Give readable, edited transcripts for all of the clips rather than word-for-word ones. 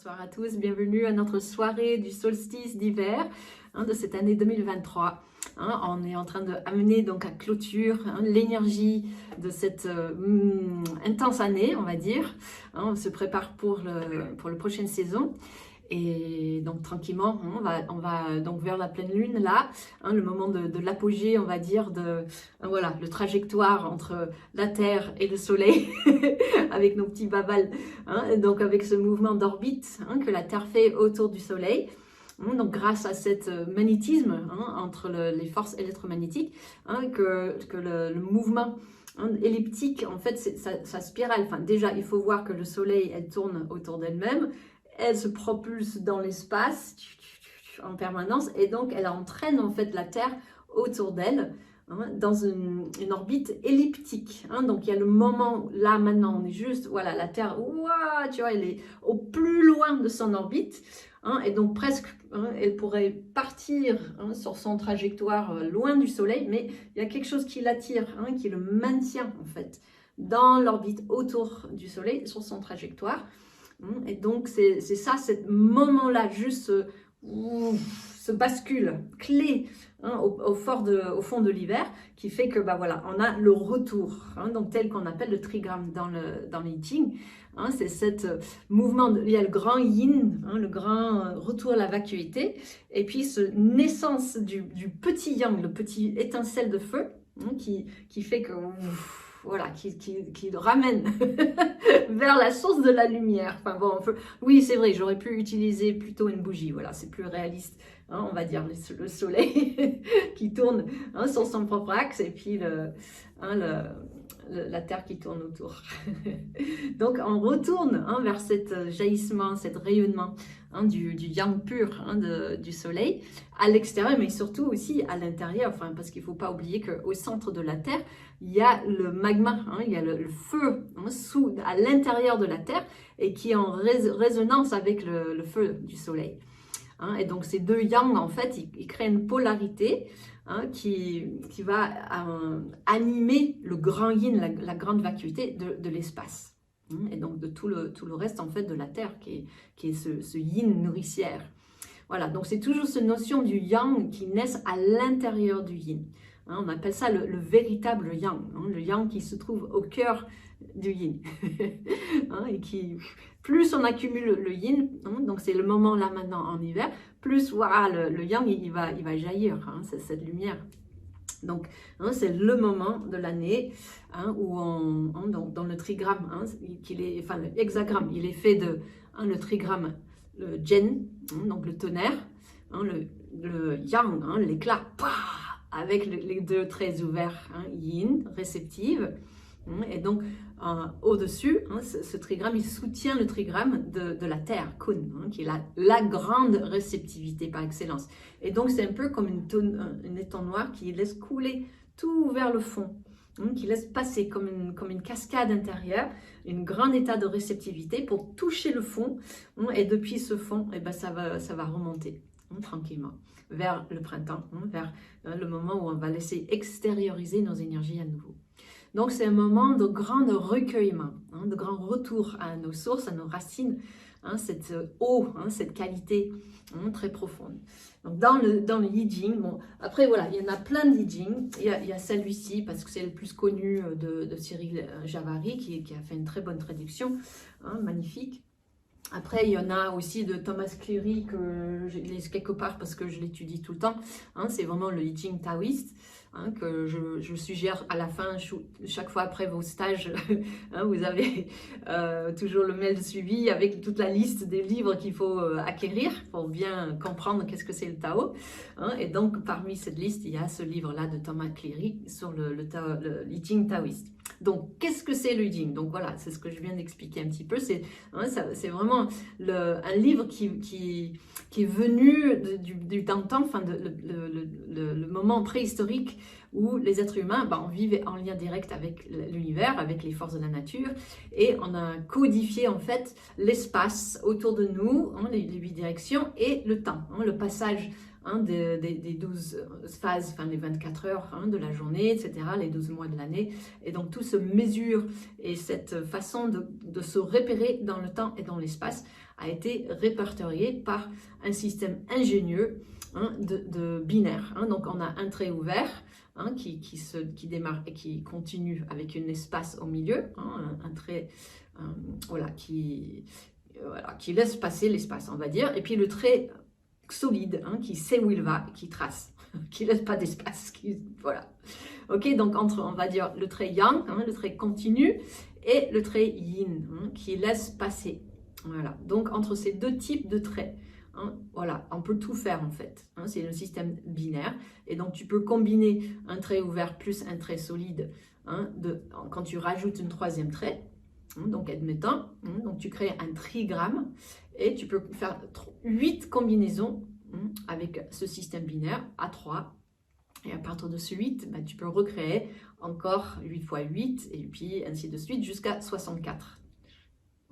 Bonsoir à tous, bienvenue à notre soirée du solstice d'hiver de cette année 2023. On est en train d'amener donc à clôture l'énergie de cette intense année, on va dire. On se prépare pour la prochaine saison. Et donc tranquillement, on va donc vers la pleine lune là, le moment de l'apogée, on va dire, voilà, le trajectoire entre la Terre et le Soleil, avec nos petits babals, donc avec ce mouvement d'orbite que la Terre fait autour du Soleil. Donc grâce à cet magnétisme entre les forces électromagnétiques, que le mouvement elliptique, en fait, ça spirale. Enfin, déjà, il faut voir que le Soleil, elle tourne autour d'elle-même. Elle se propulse dans l'espace en permanence et donc elle entraîne en fait la Terre autour d'elle dans une orbite elliptique. Donc il y a le moment, là maintenant on est juste, voilà, la Terre, ouah, tu vois, elle est au plus loin de son orbite et donc presque, elle pourrait partir sur son trajectoire loin du Soleil, mais il y a quelque chose qui l'attire, qui le maintient en fait dans l'orbite autour du Soleil sur son trajectoire. Et donc, c'est ça, ce moment-là, juste ce bascule clé au fond de l'hiver qui fait que, bah voilà, on a le retour, donc tel qu'on appelle le trigramme dans le I Ching. C'est ce mouvement, il y a le grand yin, le grand retour à la vacuité, et puis ce naissance du petit yang, le petit étincelle de feu, qui fait que... voilà, qui le ramène vers la source de la lumière. Enfin bon, oui, c'est vrai, j'aurais pu utiliser plutôt une bougie, voilà, c'est plus réaliste, on va dire le soleil qui tourne sur son propre axe et puis la Terre qui tourne autour. Donc on retourne vers cet jaillissement, cet rayonnement du yang pur du soleil à l'extérieur, mais surtout aussi à l'intérieur, parce qu'il ne faut pas oublier qu'au centre de la Terre, il y a le magma, il y a le feu à l'intérieur de la Terre et qui est en résonance avec le feu du soleil. Et donc ces deux yang, en fait, ils créent une polarité qui va animer le grand yin, la grande vacuité de l'espace. Et donc de tout le reste, en fait, de la Terre, qui est ce yin nourricière. Voilà, donc c'est toujours cette notion du yang qui naît à l'intérieur du yin. On appelle ça le véritable yang, le yang qui se trouve au cœur du yin. Et qui, plus on accumule le yin, donc c'est le moment là maintenant en hiver, plus voilà, le yang il va jaillir, c'est cette lumière. Donc c'est le moment de l'année où dans le trigramme, enfin l'hexagramme, il est fait de le trigramme, le Jen, donc le tonnerre, le yang, l'éclat, avec les deux traits ouverts, yin, réceptive, et donc au-dessus, ce trigramme, il soutient le trigramme de la Terre, Kun, qui est la grande réceptivité par excellence. Et donc c'est un peu comme une étendoir qui laisse couler tout vers le fond, qui laisse passer comme une cascade intérieure, un grand état de réceptivité pour toucher le fond, et depuis ce fond, ça va remonter tranquillement vers le printemps, vers le moment où on va laisser extérioriser nos énergies à nouveau. Donc c'est un moment de grand recueillement, de grand retour à nos sources, à nos racines, cette eau, cette qualité très profonde. Donc dans le Yi Jing, bon, après voilà, il y en a plein de Yi Jing, il y a celui-ci parce que c'est le plus connu de Cyril Javary qui a fait une très bonne traduction, magnifique. Après, il y en a aussi de Thomas Cleary que je laisse quelque part parce que je l'étudie tout le temps. C'est vraiment le I Ching taoïste que je suggère à la fin, chaque fois après vos stages, vous avez toujours le mail de suivi avec toute la liste des livres qu'il faut acquérir pour bien comprendre qu'est-ce que c'est le Tao. Et donc, parmi cette liste, il y a ce livre-là de Thomas Cleary sur le I Ching taoïste. Donc, qu'est-ce que c'est le I Ching? Donc voilà, c'est ce que je viens d'expliquer un petit peu. C'est vraiment un livre qui est venu du temps, enfin le moment préhistorique où les êtres humains, on vivait en lien direct avec l'univers, avec les forces de la nature, et on a codifié en fait l'espace autour de nous, les 8 directions, et le temps, le passage des 12 phases, les 24 heures de la journée, etc., les 12 mois de l'année. Et donc tout se mesure, et cette façon de se repérer dans le temps et dans l'espace a été répertoriée par un système ingénieux de binaire. Donc on a un trait ouvert qui démarre et qui continue avec un espace au milieu, un trait qui laisse passer l'espace, on va dire, et puis le trait solide, qui sait où il va, qui trace, qui laisse pas d'espace, voilà. Ok, donc entre, on va dire, le trait yang, le trait continu, et le trait yin, qui laisse passer. Voilà, donc entre ces deux types de traits, voilà, on peut tout faire en fait. C'est le système binaire, et donc tu peux combiner un trait ouvert plus un trait solide quand tu rajoutes un troisième trait. Donc, admettons, donc tu crées un trigramme et tu peux faire 8 combinaisons avec ce système binaire à 3. Et à partir de ce 8, tu peux recréer encore 8 fois 8 et puis ainsi de suite jusqu'à 64.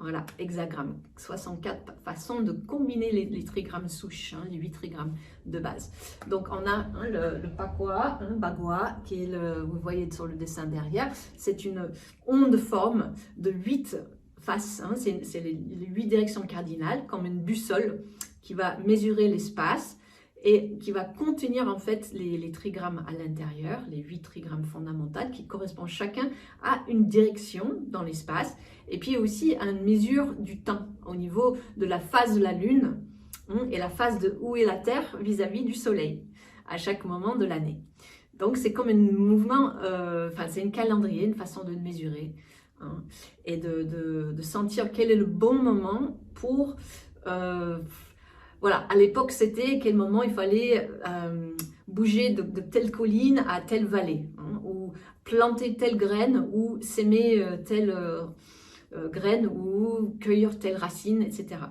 Voilà, hexagramme. 64 façons de combiner les trigrammes souches, les 8 trigrammes de base. Donc, on a le Pakwa, Bagua, qui est vous voyez sur le dessin derrière, c'est une onde forme de 8 faces, c'est les 8 directions cardinales, comme une boussole qui va mesurer l'espace et qui va contenir en fait les trigrammes à l'intérieur, les 8 trigrammes fondamentaux qui correspondent chacun à une direction dans l'espace et puis aussi à une mesure du temps au niveau de la phase de la Lune et la phase de où est la Terre vis-à-vis du Soleil à chaque moment de l'année. Donc c'est comme un mouvement, c'est un calendrier, une façon de mesurer et de sentir quel est le bon moment pour... voilà, à l'époque, c'était quel moment il fallait bouger de telle colline à telle vallée, ou planter telle graine, ou s'aimer telle graine, ou cueillir telle racine, etc.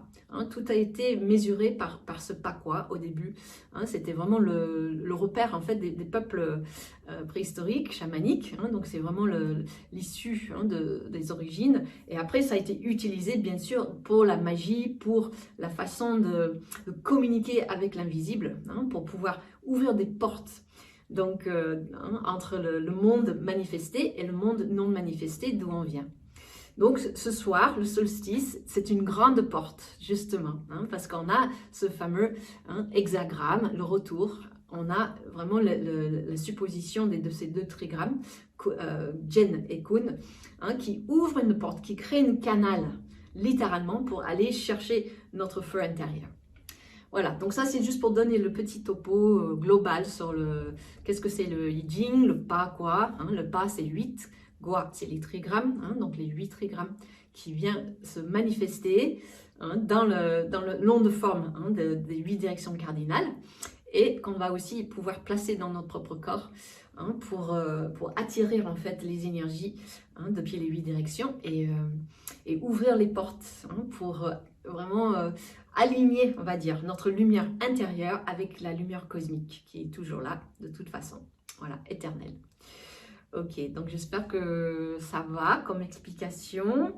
Tout a été mesuré par ce Pakwa au début. C'était vraiment le repère en fait des peuples préhistoriques, chamaniques. Donc c'est vraiment l'issue des origines. Et après ça a été utilisé bien sûr pour la magie, pour la façon de communiquer avec l'invisible, pour pouvoir ouvrir des portes. Donc entre le monde manifesté et le monde non manifesté d'où on vient. Donc ce soir, le solstice, c'est une grande porte, justement, parce qu'on a ce fameux hexagramme, le retour. On a vraiment la supposition de ces deux trigrammes, Jen et Kun, qui ouvrent une porte, qui créent un canal, littéralement, pour aller chercher notre feu intérieur. Voilà, donc ça c'est juste pour donner le petit topo global sur qu'est-ce que c'est le I Ching, le Pa quoi, le Pa c'est 8, Gua, c'est les trigrammes, donc les 8 trigrammes qui viennent se manifester dans le long de forme des 8 directions cardinales et qu'on va aussi pouvoir placer dans notre propre corps pour attirer en fait les énergies depuis les 8 directions et ouvrir les portes pour vraiment aligner, on va dire, notre lumière intérieure avec la lumière cosmique qui est toujours là de toute façon, voilà, éternelle. Ok, donc j'espère que ça va comme explication.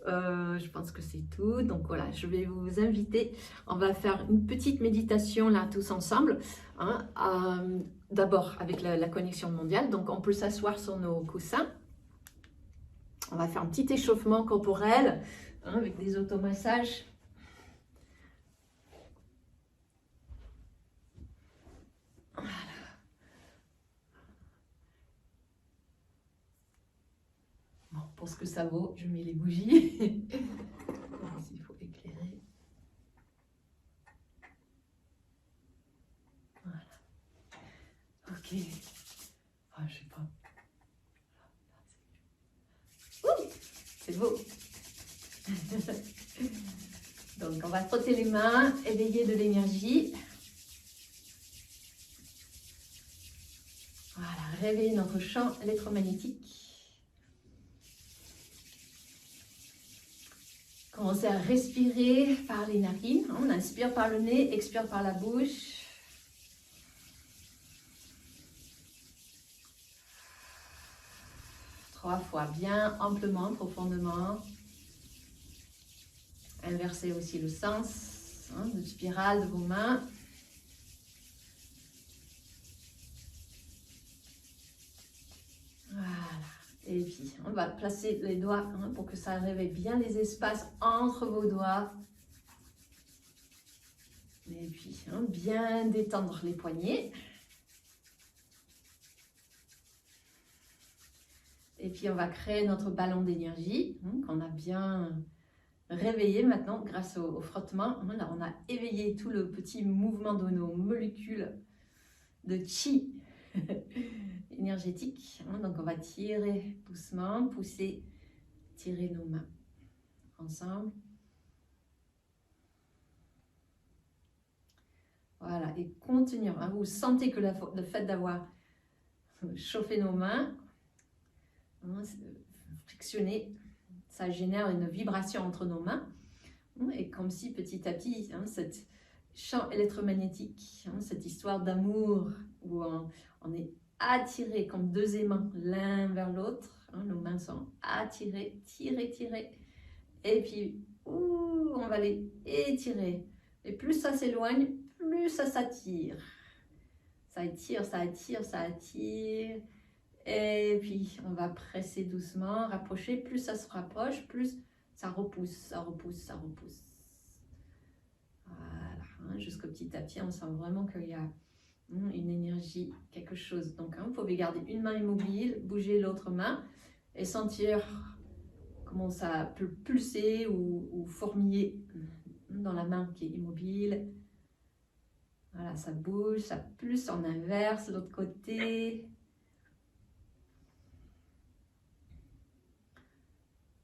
Je pense que c'est tout. Donc voilà, je vais vous inviter. On va faire une petite méditation là tous ensemble. D'abord avec la connexion mondiale. Donc on peut s'asseoir sur nos coussins. On va faire un petit échauffement corporel avec des automassages. Pour ce que ça vaut, je mets les bougies. Il faut éclairer. Voilà. Ok. Ah, je sais pas. C'est beau. Donc, on va frotter les mains, éveiller de l'énergie. Voilà, réveiller notre champ électromagnétique. Commencez à respirer par les narines. On inspire par le nez, expire par la bouche. 3 fois, bien amplement, profondément. Inversez aussi le sens de spirale de vos mains. Voilà. Et puis, on va placer les doigts pour que ça réveille bien les espaces entre vos doigts. Et puis, bien détendre les poignets. Et puis, on va créer notre ballon d'énergie qu'on a bien réveillé maintenant grâce au frottement. Là, on a éveillé tout le petit mouvement de nos molécules de chi énergétique. Donc, on va tirer doucement, pousser, tirer nos mains ensemble. Voilà, et contenir. Vous sentez que le fait d'avoir chauffé nos mains, frictionné, ça génère une vibration entre nos mains. Et comme si petit à petit, cet champ électromagnétique, cette histoire d'amour où on est attiré comme 2 aimants l'un vers l'autre. Nos mains sont attirées, tirées. Et puis, on va les étirer. Et plus ça s'éloigne, plus ça s'attire. Ça attire, ça attire, ça attire. Et puis, on va presser doucement, rapprocher. Plus ça se rapproche, plus ça repousse, ça repousse, ça repousse. Voilà, jusqu'au petit à petit, on sent vraiment qu'il y a une énergie, quelque chose. Donc, vous pouvez garder une main immobile, bouger l'autre main et sentir comment ça peut pulser ou fourmiller dans la main qui est immobile. Voilà, ça bouge, ça pulse, on inverse l'autre côté.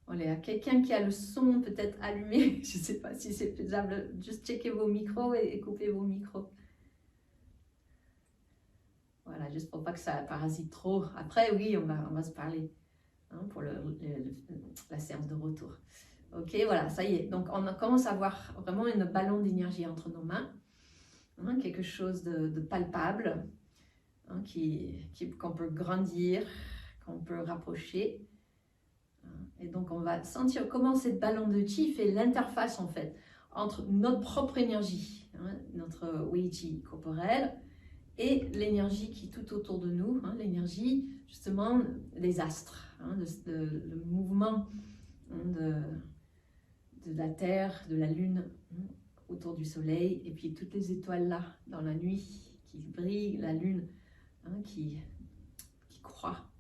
Voilà, il y a quelqu'un qui a le son peut-être allumé. Je ne sais pas si c'est faisable. Juste checker vos micros et couper vos micros. Voilà, juste pour pas que ça parasite trop. Après, oui, on va se parler pour la séance de retour. Ok, voilà, ça y est. Donc, on commence à avoir vraiment un ballon d'énergie entre nos mains. Quelque chose de palpable, qu'on peut grandir, qu'on peut rapprocher. Et donc, on va sentir comment ce ballon de chi fait l'interface, en fait, entre notre propre énergie, notre Wei Chi corporel, et l'énergie qui est tout autour de nous, l'énergie, justement, des astres, le mouvement de la Terre, de la Lune, autour du Soleil, et puis toutes les étoiles là, dans la nuit, qui brillent, la Lune, qui croît.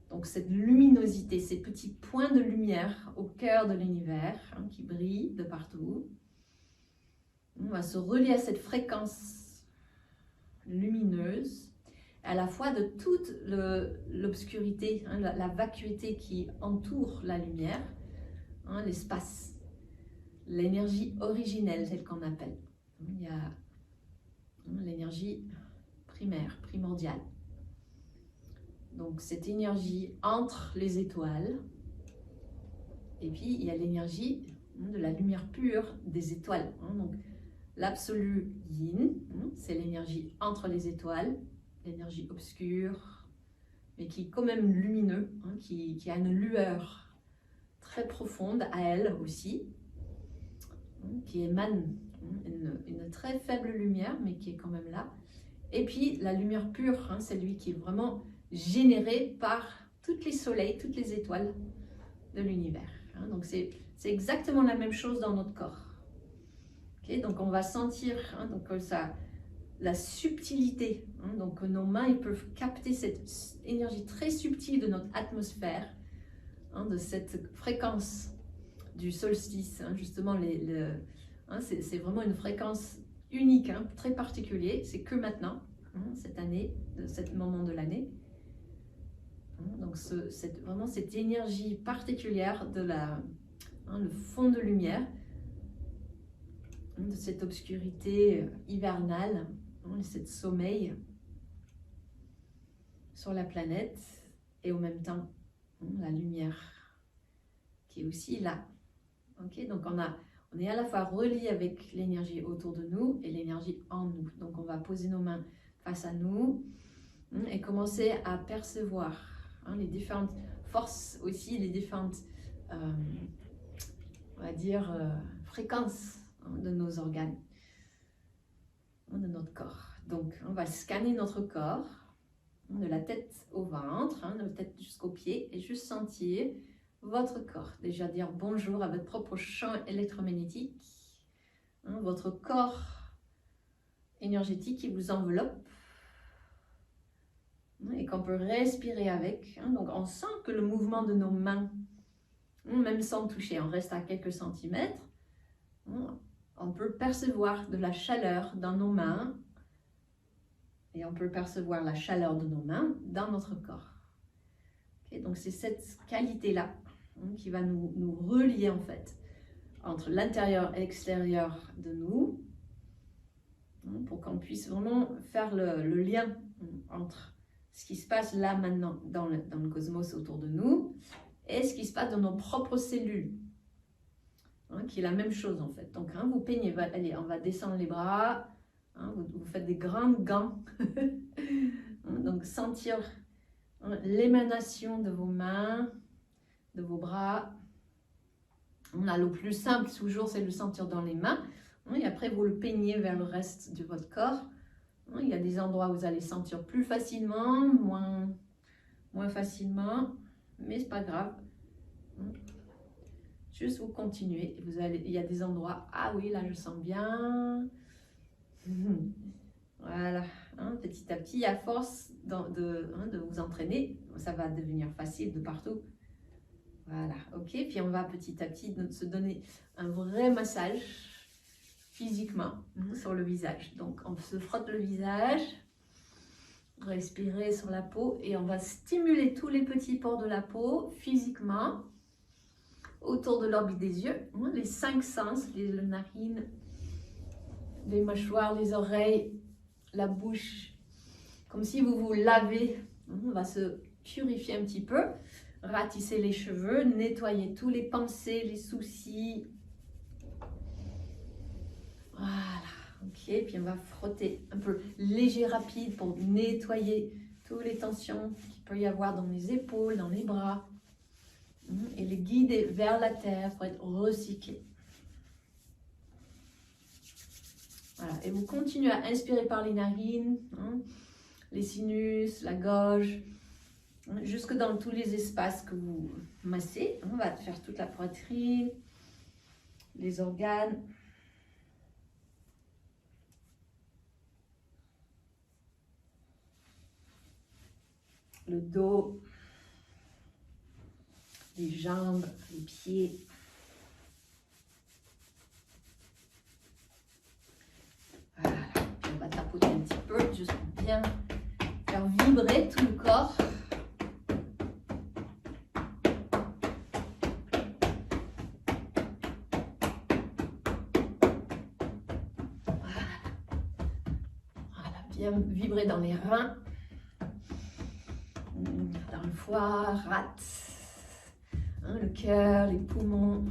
Donc cette luminosité, ces petits points de lumière au cœur de l'univers, qui brillent de partout, on va se relier à cette fréquence lumineuse, à la fois de toute l'obscurité, la vacuité qui entoure la lumière, l'espace, l'énergie originelle, telle qu'on appelle. Il y a l'énergie primaire, primordiale. Donc cette énergie entre les étoiles, et puis il y a l'énergie de la lumière pure des étoiles. Donc l'absolu yin, c'est l'énergie entre les étoiles, l'énergie obscure, mais qui est quand même lumineux, qui a une lueur très profonde à elle aussi, qui émane une très faible lumière, mais qui est quand même là. Et puis la lumière pure, c'est lui qui est vraiment généré par tous les soleils, toutes les étoiles de l'univers. Donc c'est exactement la même chose dans notre corps. Okay, donc on va sentir donc la subtilité. Donc nos mains ils peuvent capter cette énergie très subtile de notre atmosphère, de cette fréquence du solstice. Justement, c'est vraiment une fréquence unique, très particulier. C'est que maintenant, cette année, ce moment de l'année. Donc vraiment cette énergie particulière de le fond de lumière, de cette obscurité hivernale, cette sommeil sur la planète, et en même temps la lumière qui est aussi là. Okay, donc on est à la fois relié avec l'énergie autour de nous et l'énergie en nous. Donc on va poser nos mains face à nous et commencer à percevoir les différentes force aussi les différentes, on va dire, fréquences de nos organes, de notre corps. Donc, on va scanner notre corps, de la tête au ventre, de la tête jusqu'aux pieds, et juste sentir votre corps. Déjà dire bonjour à votre propre champ électromagnétique, votre corps énergétique qui vous enveloppe, et qu'on peut respirer avec. Donc, on sent que le mouvement de nos mains, même sans toucher, on reste à quelques centimètres, on peut percevoir de la chaleur dans nos mains, et on peut percevoir la chaleur de nos mains dans notre corps. Okay, donc c'est cette qualité-là qui va nous relier en fait entre l'intérieur et l'extérieur de nous, pour qu'on puisse vraiment faire le lien entre ce qui se passe là maintenant dans le cosmos autour de nous et ce qui se passe dans nos propres cellules, qui est la même chose en fait. Donc vous peignez, allez, on va descendre les bras. Vous faites des grands gants, donc sentir l'émanation de vos mains, de vos bras. Là, le plus simple toujours, c'est de le sentir dans les mains, et après vous le peignez vers le reste de votre corps. Il y a des endroits où vous allez sentir plus facilement, moins facilement, mais c'est pas grave. Juste vous continuez, il y a des endroits, ah oui, là je sens bien. Voilà, petit à petit, à force de vous entraîner, ça va devenir facile de partout. Voilà, ok. Puis on va petit à petit se donner un vrai massage physiquement sur le visage. Donc on se frotte le visage, respirer sur la peau et on va stimuler tous les petits pores de la peau physiquement autour de l'orbite des yeux, les 5 sens, les narines, les mâchoires, les oreilles, la bouche, comme si vous vous lavez. On va se purifier un petit peu, ratisser les cheveux, nettoyer tous les pensées, les soucis. Voilà, ok. Puis on va frotter un peu léger, rapide pour nettoyer toutes les tensions qu'il peut y avoir dans les épaules, dans les bras, et les guider vers la terre pour être recyclés. Voilà. Et vous continuez à inspirer par les narines, les sinus, la gorge, jusque dans tous les espaces que vous massez. On va faire toute la poitrine, les organes. Le dos, les jambes, les pieds. Voilà. Puis on va tapoter un petit peu, juste pour bien faire vibrer tout le corps. Voilà, bien vibrer dans les reins, dans le foie, rate, le cœur, les poumons.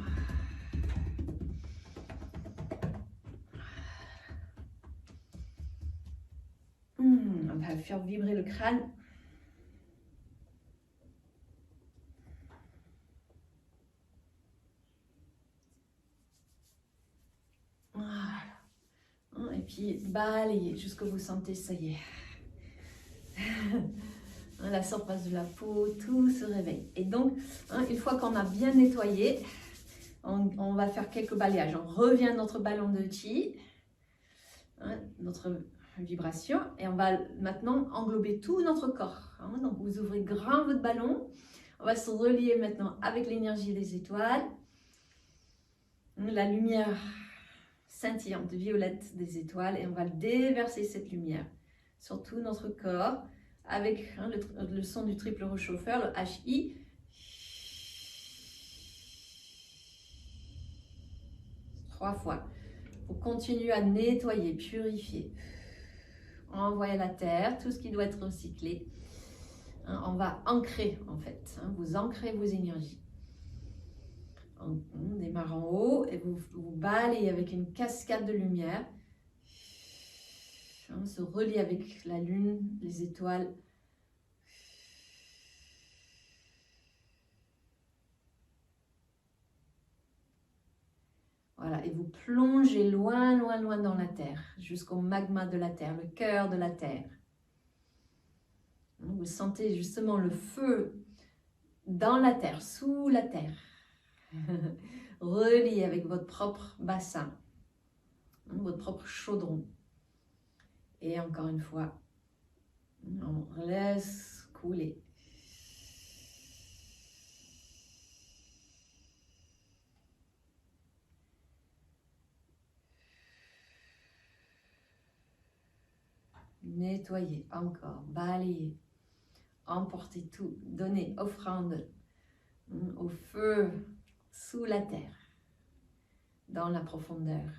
On va faire vibrer le crâne. Voilà. Et puis balayez jusqu'à vous sentez, ça y est. La surface de la peau, tout se réveille. Et donc, une fois qu'on a bien nettoyé, on va faire quelques balayages. On revient à notre ballon de chi, notre vibration, et on va maintenant englober tout notre corps. Donc, vous ouvrez grand votre ballon. On va se relier maintenant avec l'énergie des étoiles, la lumière scintillante violette des étoiles, et on va déverser cette lumière sur tout notre corps avec le son du triple réchauffeur, le HI. Trois fois. Pour continuer à nettoyer, purifier, envoyer à la terre tout ce qui doit être recyclé. On va ancrer en fait. Vous ancrez vos énergies. On démarre en haut et vous balayez avec une cascade de lumière. On se relie avec la lune, les étoiles. Voilà, et vous plongez loin, loin, loin dans la terre, jusqu'au magma de la terre, le cœur de la terre. Vous sentez justement le feu dans la terre, sous la terre, relié avec votre propre bassin, votre propre chaudron. Et encore une fois, on laisse couler. Nettoyez encore, balayez, emportez tout, donnez offrande au feu sous la terre, dans la profondeur.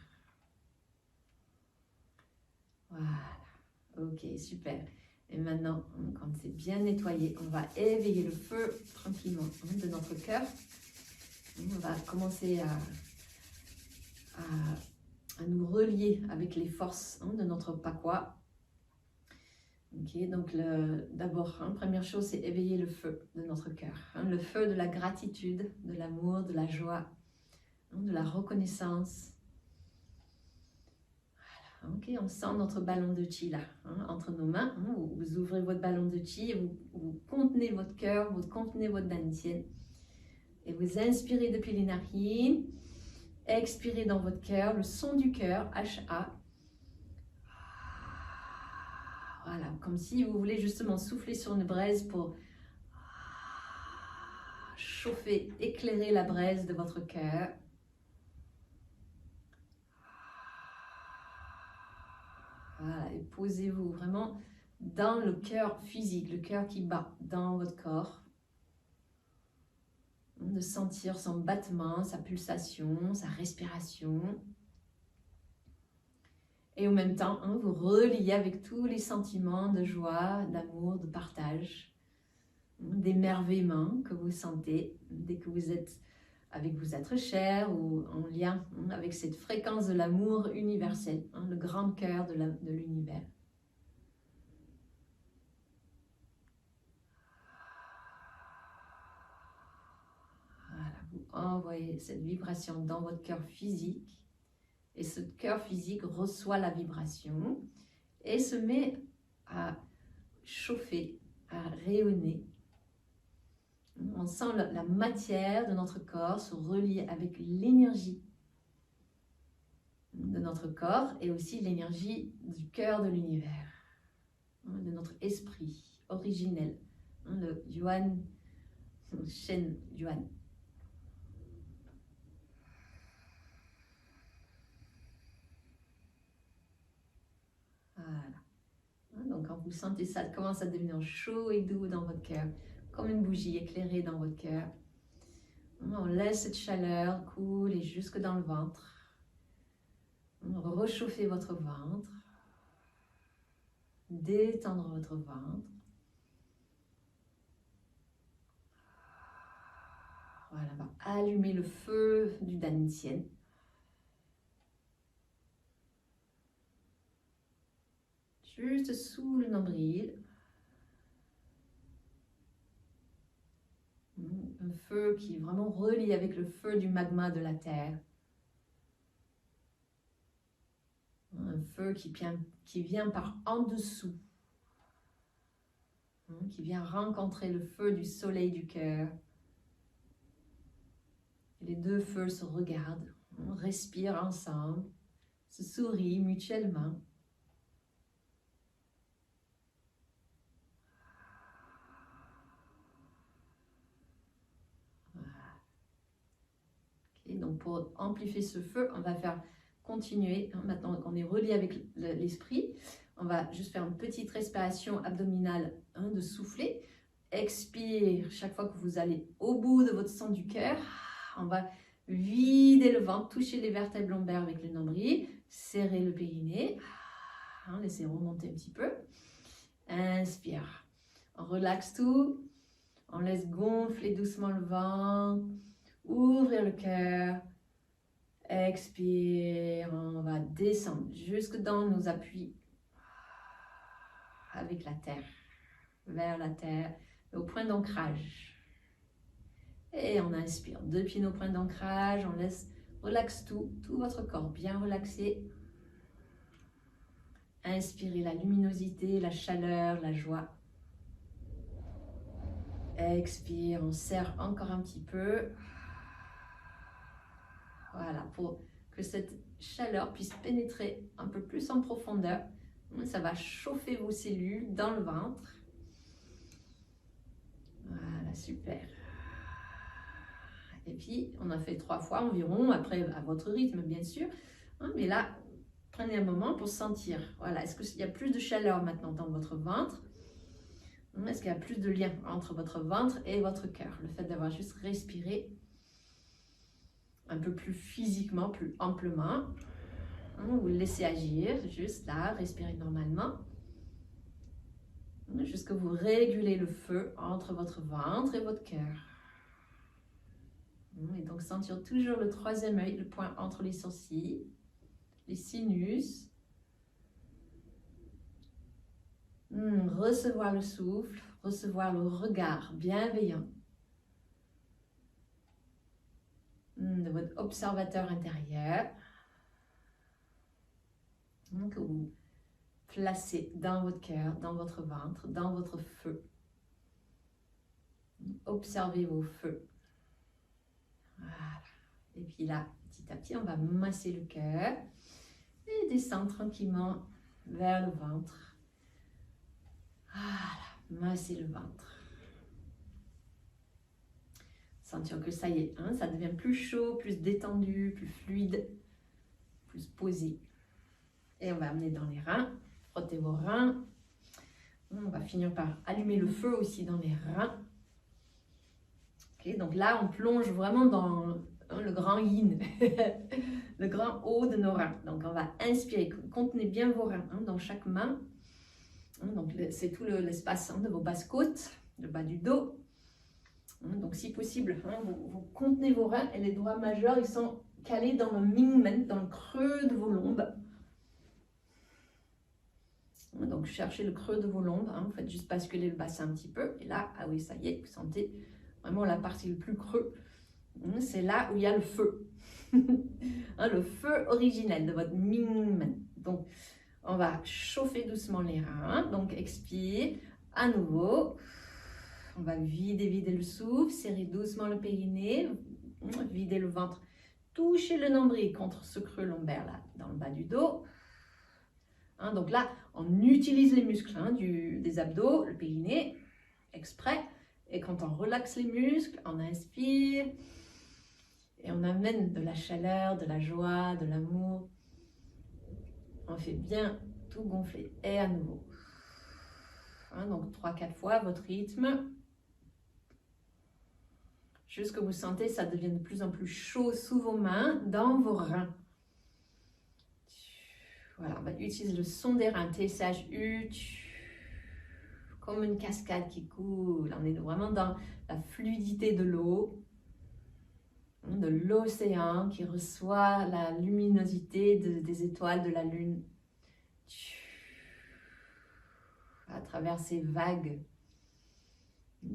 Voilà, ok, super. Et maintenant, quand c'est bien nettoyé, on va éveiller le feu tranquillement de notre cœur. On va commencer à nous relier avec les forces de notre Pakwa. Ok, donc d'abord, première chose, c'est éveiller le feu de notre cœur. Le feu de la gratitude, de l'amour, de la joie, de la reconnaissance. Voilà, ok, on sent notre ballon de chi là, entre nos mains. Vous ouvrez votre ballon de chi, et vous contenez votre cœur, vous contenez votre dantian. Et vous inspirez depuis les narines, expirez dans votre cœur, le son du cœur, H-A. Voilà, comme si vous voulez justement souffler sur une braise pour chauffer, éclairer la braise de votre cœur. Voilà, et posez-vous vraiment dans le cœur physique, le cœur qui bat dans votre corps. De sentir son battement, sa pulsation, sa respiration. Et en même temps, vous reliez avec tous les sentiments de joie, d'amour, de partage, d'émerveillement que vous sentez dès que vous êtes avec vos êtres chers ou en lien avec cette fréquence de l'amour universel, le grand cœur de l'univers. Voilà, vous envoyez cette vibration dans votre cœur physique. Et ce cœur physique reçoit la vibration et se met à chauffer, à rayonner. On sent la matière de notre corps se relier avec l'énergie de notre corps et aussi l'énergie du cœur de l'univers, de notre esprit originel, le Yuan, le Shen Yuan. Voilà. Donc quand vous sentez ça commence à devenir chaud et doux dans votre cœur, comme une bougie éclairée dans votre cœur, on laisse cette chaleur couler jusque dans le ventre. Réchauffez votre ventre, détendre votre ventre. Voilà, on va allumer le feu du dantian. Juste sous le nombril. Un feu qui est vraiment relié avec le feu du magma de la terre. Un feu qui vient par en dessous. Qui vient rencontrer le feu du soleil du cœur. Les deux feux se regardent, respirent ensemble, se sourient mutuellement. Okay, donc pour amplifier ce feu, on va faire continuer, maintenant qu'on est relié avec l'esprit, on va juste faire une petite respiration abdominale de souffler. Expire chaque fois que vous allez au bout de votre centre du cœur. On va vider le ventre, toucher les vertèbres lombaires avec le nombril, serrer le périnée, laissez remonter un petit peu. Inspire, on relaxe tout, on laisse gonfler doucement le ventre, ouvrir le cœur. Expire, on va descendre jusque dans nos appuis avec la terre, vers la terre, au point d'ancrage. Et on inspire depuis nos points d'ancrage, on laisse relaxe tout votre corps, bien relaxé. Inspirez la luminosité, la chaleur, la joie. Expire, on serre encore un petit peu. Voilà, pour que cette chaleur puisse pénétrer un peu plus en profondeur. Ça va chauffer vos cellules dans le ventre. Voilà, super. Et puis, on a fait 3 fois environ, après à votre rythme bien sûr. Mais là, prenez un moment pour sentir. Voilà, est-ce qu'il y a plus de chaleur maintenant dans votre ventre? Est-ce qu'il y a plus de lien entre votre ventre et votre cœur? Le fait d'avoir juste respiré un peu plus physiquement, plus amplement. Vous le laissez agir, juste là, respirez normalement. Jusqu'à vous régulez le feu entre votre ventre et votre cœur. Et donc sentir toujours le 3e œil, le point entre les sourcils, les sinus. Recevoir le souffle, recevoir le regard bienveillant de votre observateur intérieur. Que vous placez dans votre cœur, dans votre ventre, dans votre feu. Observez vos feux. Voilà. Et puis là, petit à petit, on va masser le cœur et descendre tranquillement vers le ventre. Voilà, masser le ventre. Sentir que ça y est, ça devient plus chaud, plus détendu, plus fluide, plus posé. Et on va amener dans les reins, frottez vos reins. On va finir par allumer le feu aussi dans les reins. Okay, donc là, on plonge vraiment dans le grand yin, le grand haut de nos reins. Donc on va inspirer, contenez bien vos reins dans chaque main. Donc c'est tout l'espace de vos basses côtes, le bas du dos. Donc si possible, vous contenez vos reins et les doigts majeurs, ils sont calés dans le Mingmen, dans le creux de vos lombes. Donc cherchez le creux de vos lombes, vous faites juste basculer le bassin un petit peu. Et là, ah oui, ça y est, vous sentez vraiment la partie le plus creux. C'est là où il y a le feu. Le feu originel de votre Mingmen. Donc on va chauffer doucement les reins. Donc expire à nouveau. On va vider le souffle, serrer doucement le périnée, vider le ventre, toucher le nombril contre ce creux lombaire là, dans le bas du dos. Donc là, on utilise les muscles des abdos, le périnée, exprès. Et quand on relaxe les muscles, on inspire et on amène de la chaleur, de la joie, de l'amour. On fait bien tout gonfler. Et à nouveau. Donc 3-4 fois votre rythme. Jusque vous sentez ça devient de plus en plus chaud sous vos mains, dans vos reins. Voilà, on va utiliser le son des reins, TSHU, comme une cascade qui coule. On est vraiment dans la fluidité de l'eau, de l'océan qui reçoit la luminosité des étoiles, de la lune. À travers ces vagues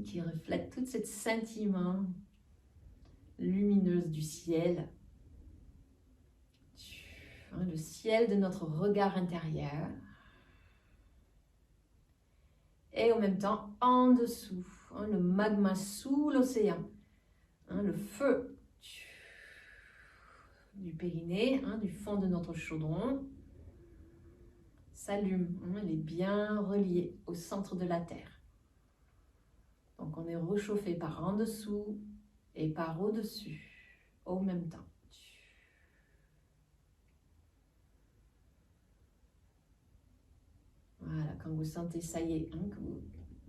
qui reflètent toute cette scintillement lumineuse du ciel. Le ciel de notre regard intérieur. Et en même temps, en dessous, le magma sous l'océan. Le feu du périnée, du fond de notre chaudron, s'allume. Il est bien relié au centre de la Terre. Donc on est réchauffé par en dessous et par au-dessus, au même temps. Voilà, quand vous sentez, ça y est, que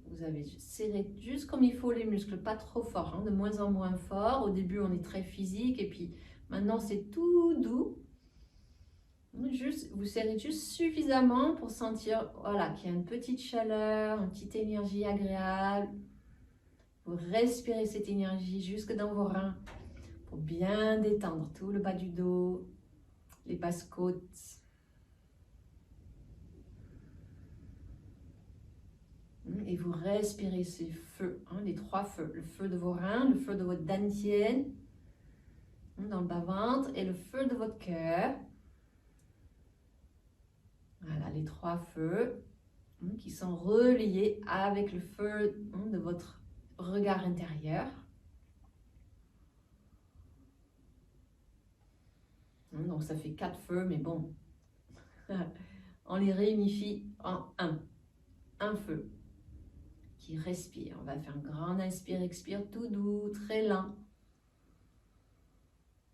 vous avez serré juste comme il faut les muscles, pas trop fort, de moins en moins fort. Au début, on est très physique et puis maintenant, c'est tout doux. Juste, vous serrez juste suffisamment pour sentir voilà, qu'il y a une petite chaleur, une petite énergie agréable. Vous respirez cette énergie jusque dans vos reins pour bien détendre tout le bas du dos, les basses côtes. Et vous respirez ces feux, les 3 feux. Le feu de vos reins, le feu de votre dantienne, dans le bas-ventre et le feu de votre cœur. Voilà, les 3 feux qui sont reliés avec le feu de votre regard intérieur. Donc ça fait 4 feux, mais bon, on les réunifie en un feu qui respire. On va faire un grand inspire, expire tout doux, très lent.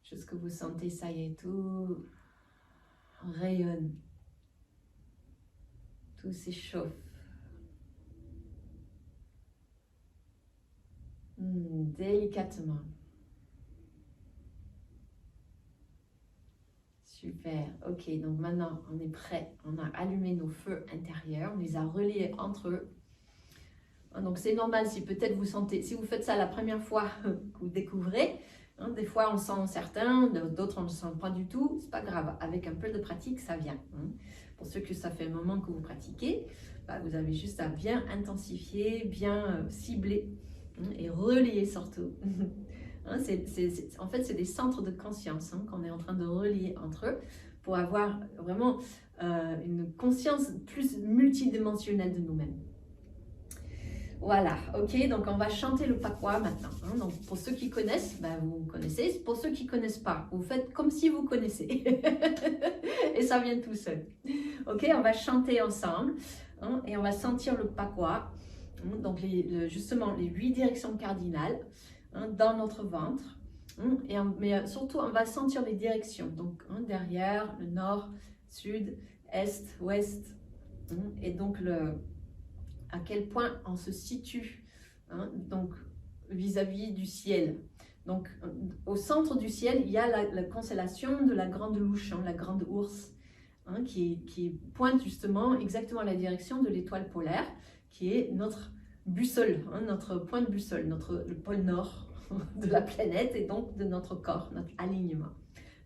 Jusqu'à vous sentez, ça y est, tout rayonne. Tout s'échauffe. Délicatement. Super. Ok, donc maintenant, on est prêt. On a allumé nos feux intérieurs. On les a reliés entre eux. Donc, c'est normal si peut-être vous sentez... Si vous faites ça la première fois que vous découvrez, des fois, on sent certains, d'autres, on ne sent pas du tout. C'est pas grave. Avec un peu de pratique, ça vient. Pour ceux que ça fait un moment que vous pratiquez, vous avez juste à bien intensifier, bien cibler et relier surtout. En fait, c'est des centres de conscience qu'on est en train de relier entre eux pour avoir vraiment une conscience plus multidimensionnelle de nous-mêmes. Voilà, ok, donc on va chanter le Pakwa maintenant. Donc pour ceux qui connaissent, vous connaissez. Pour ceux qui ne connaissent pas, vous faites comme si vous connaissez. Et ça vient tout seul. Ok, on va chanter ensemble et on va sentir le Pakwa. Donc justement les 8 directions cardinales dans notre ventre. Mais surtout, on va sentir les directions. Donc derrière, le nord, sud, est, ouest. Et donc à quel point on se situe donc vis-à-vis du ciel. Donc au centre du ciel, il y a la constellation de la grande louche, la grande ours, qui pointe justement exactement la direction de l'étoile polaire, qui est notre boussole, notre point de boussole, le pôle nord de la planète et donc de notre corps, notre alignement.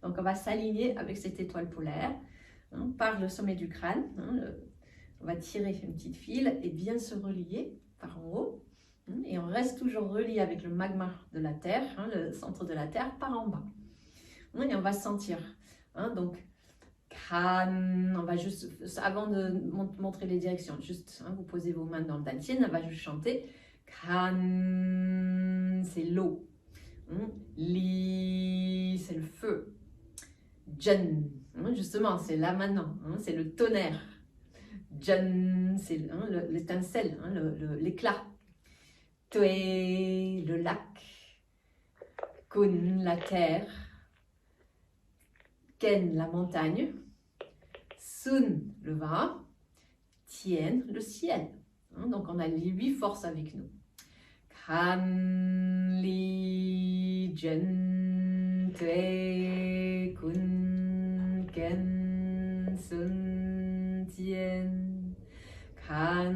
Donc on va s'aligner avec cette étoile polaire par le sommet du crâne. On va tirer une petite file et bien se relier par en haut. Et on reste toujours relié avec le magma de la Terre, le centre de la Terre, par en bas. Et on va sentir. Donc, crâne, on va juste, avant de montrer les directions, juste vous posez vos mains dans le dantian, on va juste chanter. Crâne, c'est l'eau. Li, c'est le feu. Jan, justement, c'est là maintenant, c'est le tonnerre. Jan, c'est l'étincelle, l'éclat. Toe, le lac. Kun, la terre. Ken, la montagne. Sun, le vent. Tien, le ciel. Donc on a les 8 forces avec nous. Kran, li, jen, tue, kun, ken, sun, tien. Kran,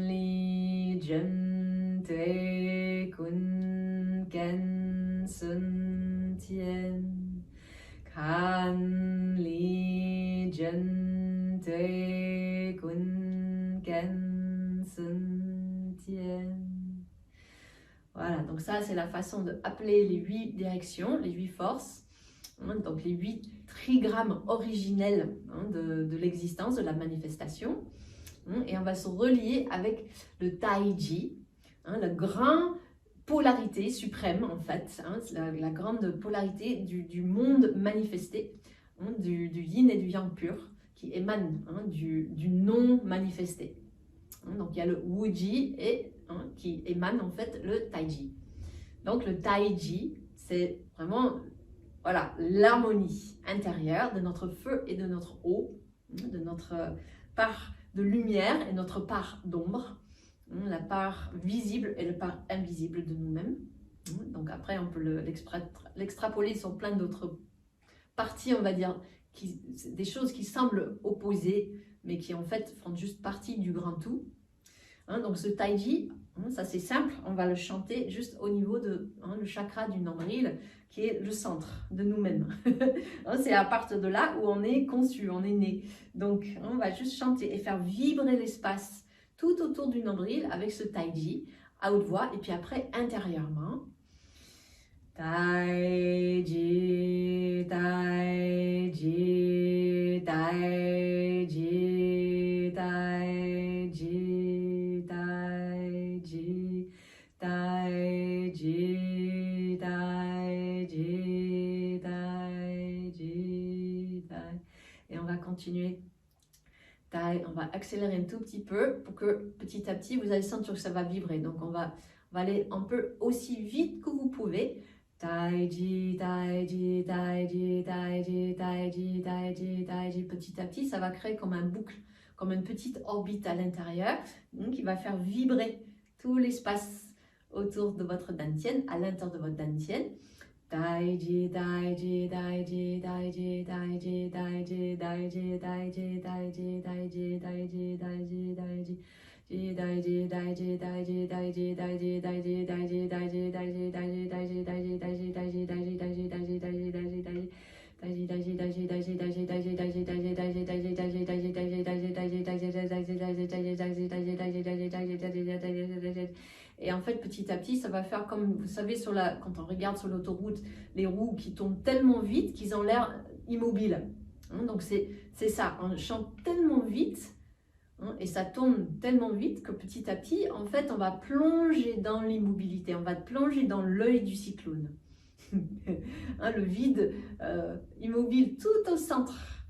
li, jen, tue, kun, ken, sun, tien. Kran, li, jen, tue, kun, ken, sun, tien. Voilà, donc ça c'est la façon d'appeler les 8 directions, les 8 forces, donc les 8 trigrammes originels de l'existence, de la manifestation. Et on va se relier avec le Taiji, la grande polarité suprême en fait, la grande polarité du monde manifesté, du yin et du yang pur, qui émane du non manifesté. Donc il y a le Wuji qui émane en fait le Taiji. Donc le Taiji, c'est vraiment l'harmonie intérieure de notre feu et de notre eau, de notre part de lumière et notre part d'ombre, la part visible et la part invisible de nous-mêmes. Donc après on peut l'extrapoler sur plein d'autres parties, on va dire, des choses qui semblent opposées, mais qui en fait font juste partie du grand tout. Donc ce Taiji, ça c'est simple, on va le chanter juste au niveau de le chakra du nombril, qui est le centre de nous-mêmes. C'est à partir de là où on est conçu, on est né. Donc on va juste chanter et faire vibrer l'espace tout autour du nombril avec ce Taiji à haute voix, et puis après intérieurement. Taiji, Taiji, Taiji, Taiji, Taiji, Taiji, Taiji, Taiji, Tai. Et on va continuer. Tai, on va accélérer un tout petit peu pour que petit à petit vous allez sentir que ça va vibrer. Donc on va aller un peu aussi vite que vous pouvez. Taiji, Taiji, Taiji, Taiji, Taiji, Taiji, Taiji. Petit à petit, ça va créer comme un boucle, comme une petite orbite à l'intérieur, qui va faire vibrer tout l'espace autour de votre dantienne, à l'intérieur de votre dantienne. Taiji, Taiji, Taiji, Taiji, Taiji, Taiji, Taiji, Taiji, Taiji, Taiji, Taiji, Taiji, Taiji. Daiji, daiji, daiji, daiji, daiji, daiji, daiji, daiji, daiji, daiji, daiji, daiji, daiji, daiji, daiji, daiji, daiji, daiji, daiji, daiji. Daiji, daiji, daiji, daiji, daiji, daiji, daiji, daiji, daiji, daiji, daiji, daiji, daiji, daiji, daiji, daiji, daiji, daiji. Et en fait, petit à petit, ça va faire comme, vous savez, quand on regarde sur l'autoroute, les roues qui tournent tellement vite qu'ils ont l'air immobiles. Donc c'est ça, on chante tellement vite et ça tourne tellement vite que petit à petit, en fait, on va plonger dans l'immobilité, on va plonger dans l'œil du cyclone. Le vide immobile tout au centre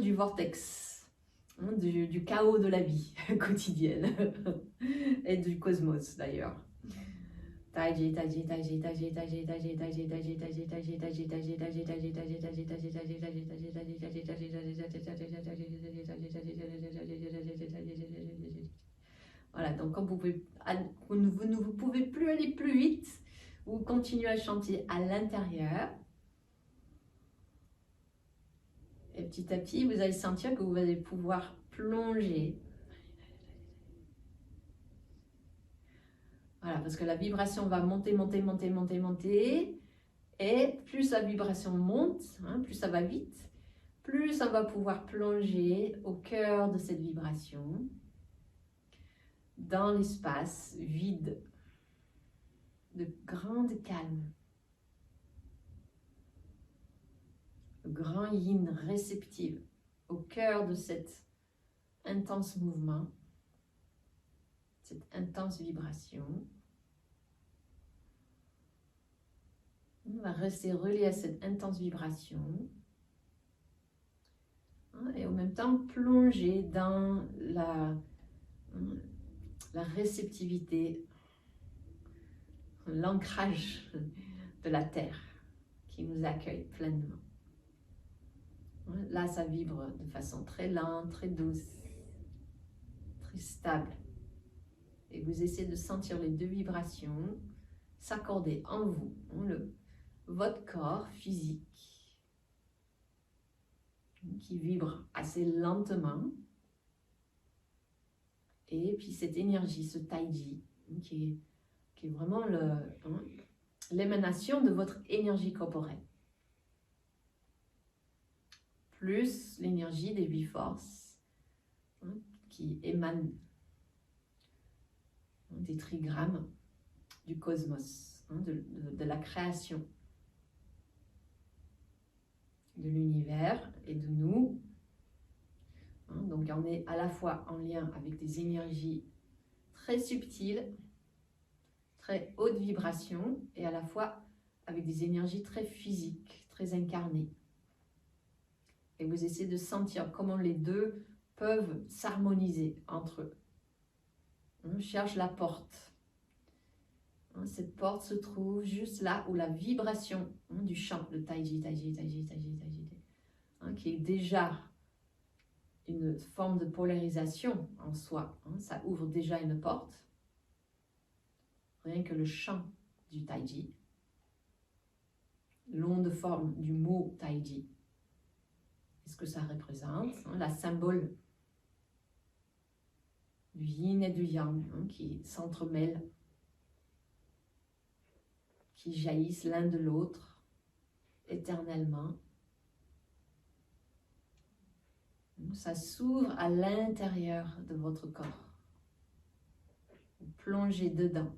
du vortex, du chaos de la vie quotidienne et du cosmos d'ailleurs. Taiji, taiji, taiji, taiji, taiji, taiji, taiji, taiji, taiji, taiji, taiji, taiji, taiji, taiji, taiji, taiji, taiji, taiji. Voilà, donc quand vous ne pouvez plus aller plus vite, vous continuez à chanter à l'intérieur. Et petit à petit, vous allez sentir que vous allez pouvoir plonger. Voilà, parce que la vibration va monter, monter, monter, monter, monter. Et plus la vibration monte, plus ça va vite, plus on va pouvoir plonger au cœur de cette vibration, dans l'espace vide, de grande calme. Le grand yin réceptif au cœur de cet intense mouvement, cette intense vibration. On va rester relié à cette intense vibration et en même temps plonger dans la réceptivité, l'ancrage de la terre qui nous accueille pleinement. Là, ça vibre de façon très lente, très douce, très stable. Et vous essayez de sentir les deux vibrations s'accorder en vous, votre corps physique qui vibre assez lentement. Et puis cette énergie, ce taiji, qui est vraiment l'émanation de votre énergie corporelle. Plus l'énergie des 8 forces qui émanent des trigrammes du cosmos, de la création, de l'univers et de nous. Donc on est à la fois en lien avec des énergies très subtiles, très haute vibration, et à la fois avec des énergies très physiques, très incarnées. Et vous essayez de sentir comment les deux peuvent s'harmoniser entre eux. On cherche la porte. Cette porte se trouve juste là où la vibration du chant, le taiji, taiji, taiji, taiji, taiji, qui est déjà une forme de polarisation en soi. Ça ouvre déjà une porte. Rien que le chant du taiji, l'onde forme du mot taiji, ce que ça représente, la symbole du yin et du yang qui s'entremêlent, qui jaillissent l'un de l'autre éternellement. Ça s'ouvre à l'intérieur de votre corps. Vous plongez dedans,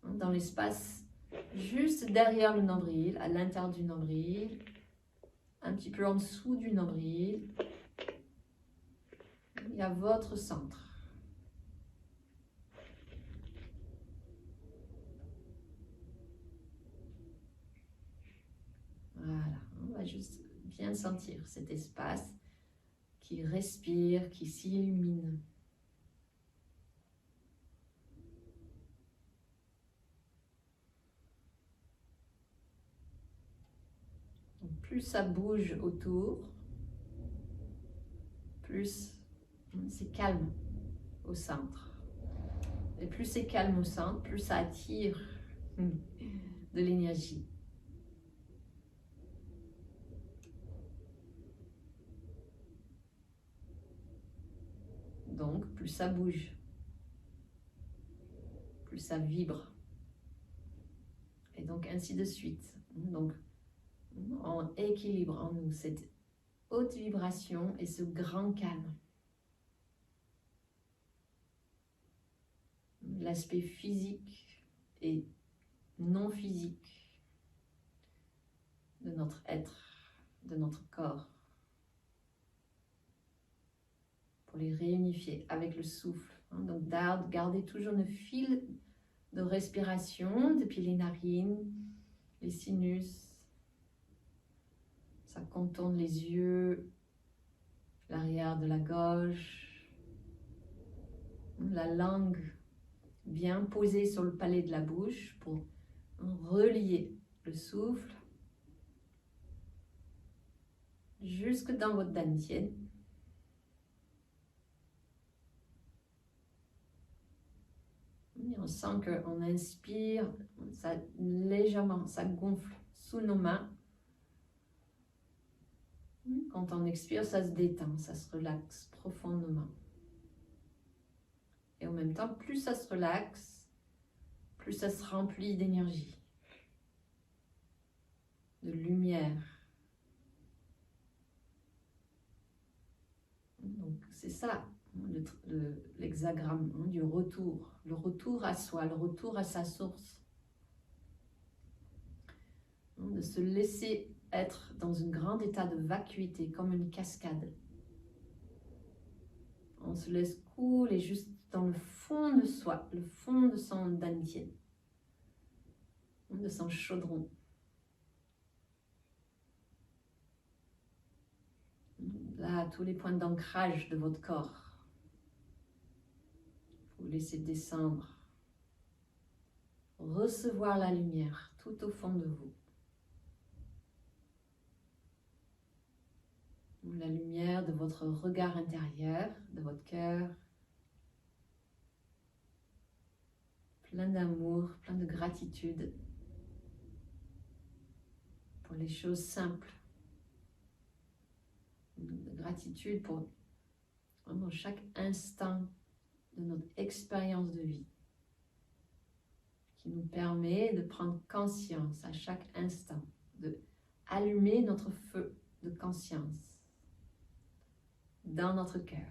dans l'espace juste derrière le nombril, à l'intérieur du nombril, un petit peu en dessous du nombril, il y a votre centre. Voilà, on va juste bien sentir cet espace qui respire, qui s'illumine. Plus ça bouge autour, plus c'est calme au centre. Et plus c'est calme au centre, plus ça attire de l'énergie. Donc, plus ça bouge, plus ça vibre. Et donc, ainsi de suite. Donc, on équilibre en nous cette haute vibration et ce grand calme. L'aspect physique et non physique de notre être, de notre corps, pour les réunifier avec le souffle. Donc gardez toujours le fil de respiration depuis les narines, les sinus, ça contourne les yeux, l'arrière de la gorge, la langue bien posée sur le palais de la bouche pour relier le souffle jusque dans votre dantienne. Et on sent qu'on inspire, ça, légèrement, ça gonfle sous nos mains. Quand on expire, ça se détend, ça se relaxe profondément. Et en même temps, plus ça se relaxe, plus ça se remplit d'énergie, de lumière. Donc c'est ça, l'hexagramme du retour, le retour à soi, le retour à sa source. De se laisser être dans un grand état de vacuité, comme une cascade. On se laisse couler juste dans le fond de soi, le fond de son dantian, de son chaudron. Là, tous les points d'ancrage de votre corps. Vous laissez descendre, recevoir la lumière tout au fond de vous. La lumière de votre regard intérieur, de votre cœur. Plein d'amour, plein de gratitude pour les choses simples. De gratitude pour vraiment chaque instant de notre expérience de vie qui nous permet de prendre conscience à chaque instant, de allumer notre feu de conscience dans notre cœur,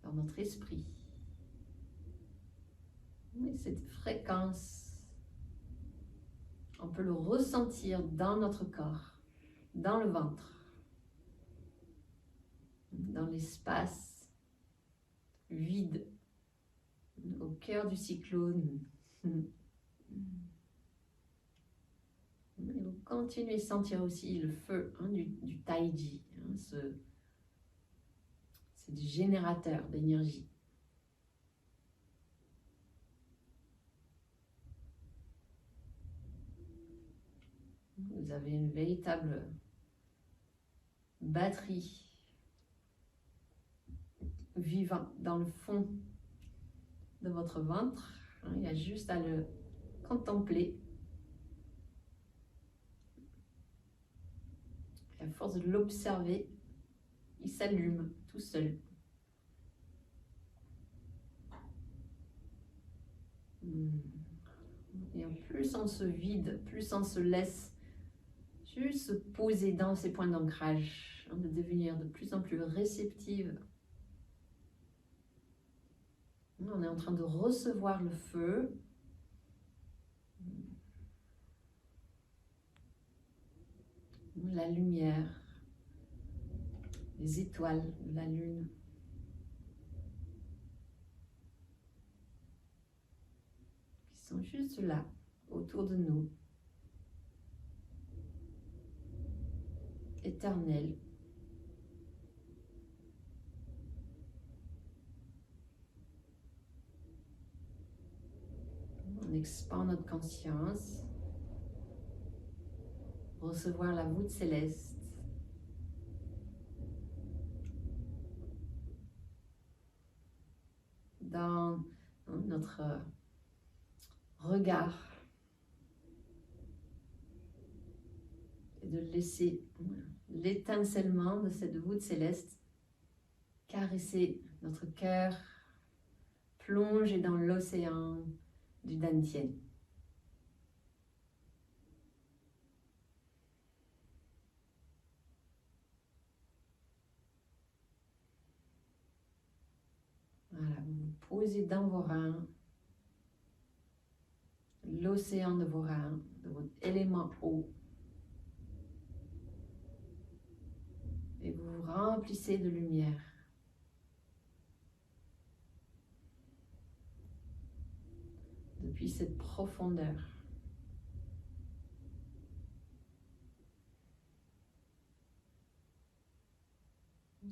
dans notre esprit. Et cette fréquence, on peut le ressentir dans notre corps, dans le ventre, dans l'espace vide, au cœur du cyclone. Et vous continuez à sentir aussi le feu du Taiji, c'est du générateur d'énergie. Vous avez une véritable batterie vivante dans le fond de votre ventre. Il y a juste à le contempler. Et à force de l'observer, il s'allume tout seul. Et en plus on se vide, plus on se laisse juste se poser dans ces points d'ancrage, de devenir de plus en plus réceptive. On est en train de recevoir le feu La lumière, les étoiles de la lune. Qui sont juste là, autour de nous. Éternels. On expand notre conscience. Recevoir la voûte céleste. Dans notre regard. Et de laisser l'étincellement de cette voûte céleste caresser notre cœur, plonger dans l'océan du Dantian. Voilà, vous vous posez dans vos reins, l'océan de vos reins, de votre élément eau. Et vous vous remplissez de lumière. Depuis cette profondeur.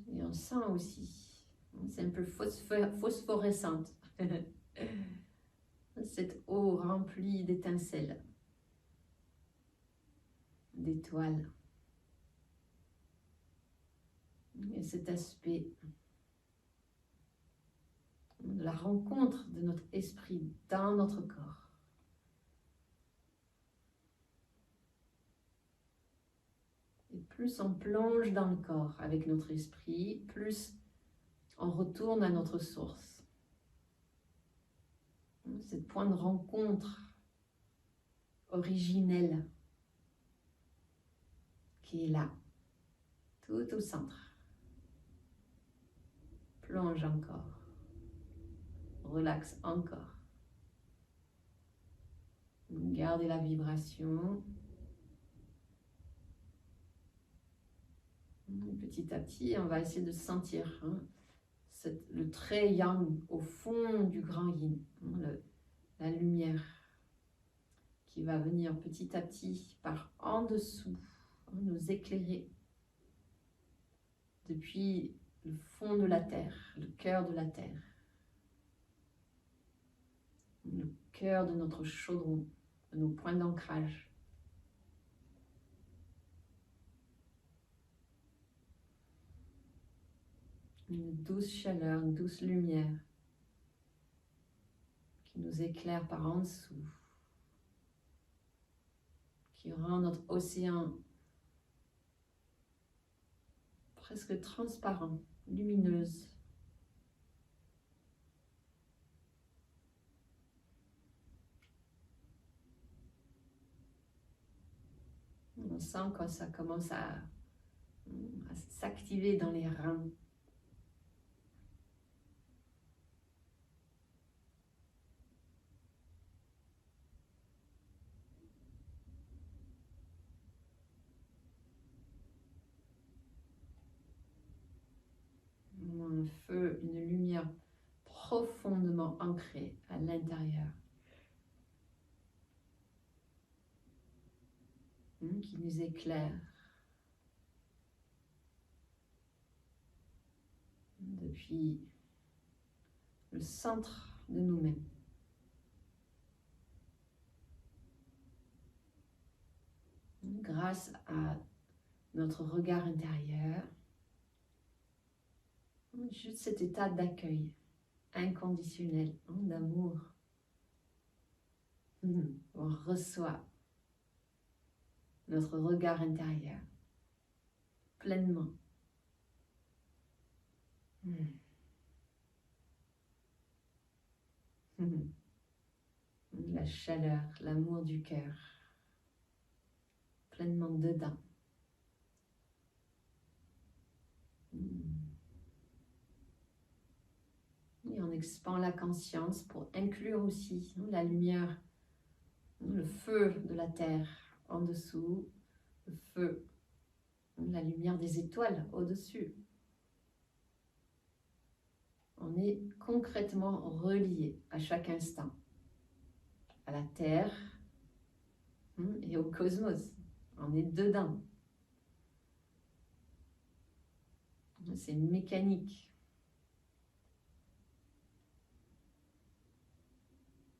Et on sent aussi, c'est un peu phosphorescente, cette eau remplie d'étincelles, d'étoiles. Et cet aspect de la rencontre de notre esprit dans notre corps. Et plus on plonge dans le corps avec notre esprit, plus on retourne à notre source. Ce point de rencontre originel qui est là, tout au centre. Plonge encore. Relaxe encore. Gardez la vibration. Petit à petit, on va essayer de sentir le trait yang au fond du grand yin. La lumière qui va venir petit à petit par en dessous, nous éclairer depuis le fond de la terre, le cœur de la terre. Le cœur de notre chaudron, de nos points d'ancrage. Une douce chaleur, une douce lumière qui nous éclaire par en dessous, qui rend notre océan presque transparent, lumineuse. On sent quand ça commence à s'activer dans les reins. Un feu, une lumière profondément ancrée à l'intérieur. Qui nous éclaire depuis le centre de nous-mêmes. Grâce à notre regard intérieur, juste cet état d'accueil inconditionnel, d'amour. On reçoit notre regard intérieur pleinement. La chaleur, l'amour du cœur, pleinement dedans. Et on expand la conscience pour inclure aussi la lumière le feu de la terre en dessous, le feu, la lumière des étoiles au-dessus. On est concrètement relié à chaque instant à la terre et au cosmos. On est dedans. C'est mécanique.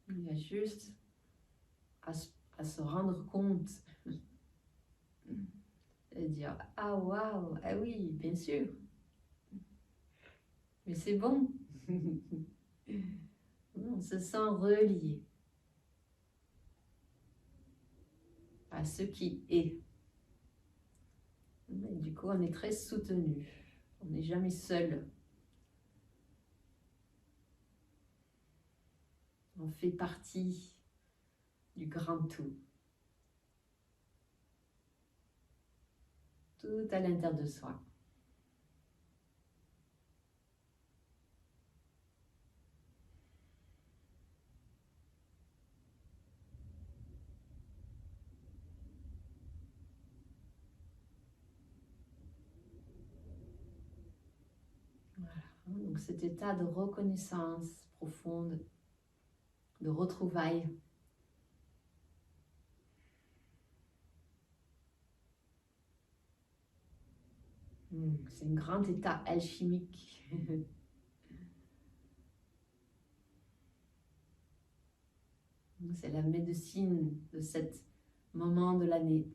Il y a juste à se rendre compte et dire « Ah waouh, ah oui, bien sûr, mais c'est bon. » On se sent relié à ce qui est. Et du coup, on est très soutenu. On n'est jamais seul. On fait partie du grand tout. Tout à l'intérieur de soi. Voilà. Donc cet état de reconnaissance profonde, de retrouvailles. C'est un grand état alchimique. C'est la médecine de ce moment de l'année.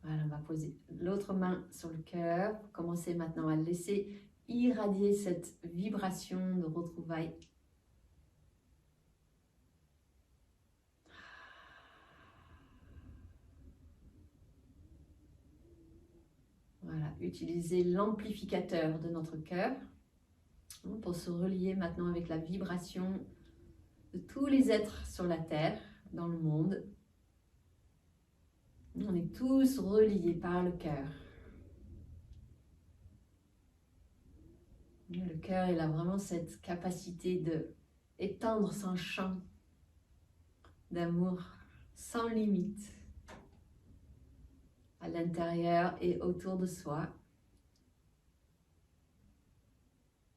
Voilà, on va poser l'autre main sur le cœur. Commencez maintenant à laisser irradier cette vibration de retrouvailles. Voilà, utilisez l'amplificateur de notre cœur pour se relier maintenant avec la vibration de tous les êtres sur la Terre, dans le monde. On est tous reliés par le cœur. Le cœur, il a vraiment cette capacité de étendre son champ d'amour sans limite à l'intérieur et autour de soi.